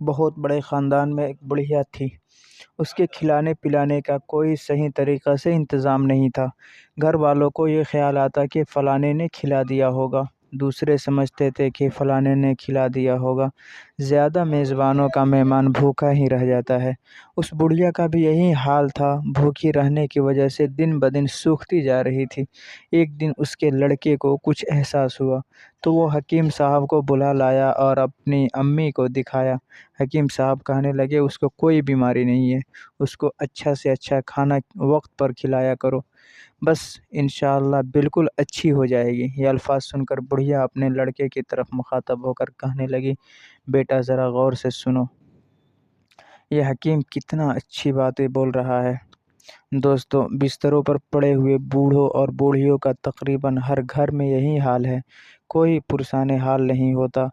بہت بڑے خاندان میں ایک بڑھیا تھی۔ اس کے کھلانے پلانے کا کوئی صحیح طریقہ سے انتظام نہیں تھا۔ گھر والوں کو یہ خیال آتا کہ فلانے نے کھلا دیا ہوگا، دوسرے سمجھتے تھے کہ فلانے نے کھلا دیا ہوگا۔ زیادہ میزبانوں کا مہمان بھوکا ہی رہ جاتا ہے۔ اس بڑھیا کا بھی یہی حال تھا، بھوکی رہنے کی وجہ سے دن بدن سوکھتی جا رہی تھی۔ ایک دن اس کے لڑکے کو کچھ احساس ہوا تو وہ حکیم صاحب کو بلا لایا اور اپنی امی کو دکھایا۔ حکیم صاحب کہنے لگے اس کو کوئی بیماری نہیں ہے، اس کو اچھا سے اچھا کھانا وقت پر کھلایا کرو، بس انشاءاللہ بالکل اچھی ہو جائے گی۔ یہ الفاظ سن کر بڑھیا اپنے لڑکے کی طرف مخاطب ہو کر کہنے لگی، بیٹا ذرا غور سے سنو، یہ حکیم کتنا اچھی باتیں بول رہا ہے۔ دوستو، بستروں پر پڑے ہوئے بوڑھوں اور بوڑھیوں کا تقریباً ہر گھر میں یہی حال ہے، کوئی پرسان حال نہیں ہوتا۔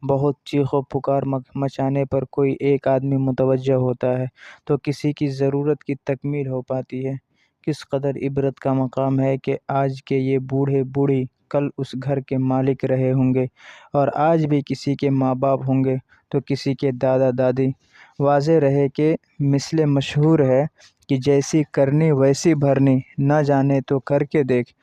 بہت چیخ و پکار مچانے پر کوئی ایک آدمی متوجہ ہوتا ہے تو کسی کی ضرورت کی تکمیل ہو پاتی ہے۔ کس قدر عبرت کا مقام ہے کہ آج کے یہ بوڑھے بوڑھی کل اس گھر کے مالک رہے ہوں گے، اور آج بھی کسی کے ماں باپ ہوں گے تو کسی کے دادا دادی۔ واضح رہے کہ مثل مشہور ہے کہ جیسی کرنی ویسی بھرنی، نہ جانے تو کر کے دیکھ،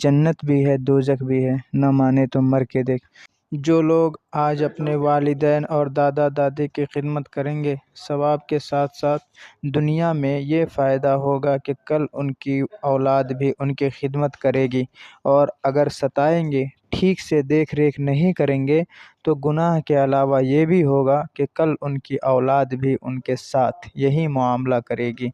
جنت بھی ہے دوزخ بھی ہے، نہ مانے تو مر کے دیکھ۔ جو لوگ آج اپنے والدین اور دادا دادی کی خدمت کریں گے، ثواب کے ساتھ ساتھ دنیا میں یہ فائدہ ہوگا کہ کل ان کی اولاد بھی ان کی خدمت کرے گی، اور اگر ستائیں گے، ٹھیک سے دیکھ ریکھ نہیں کریں گے تو گناہ کے علاوہ یہ بھی ہوگا کہ کل ان کی اولاد بھی ان کے ساتھ یہی معاملہ کرے گی۔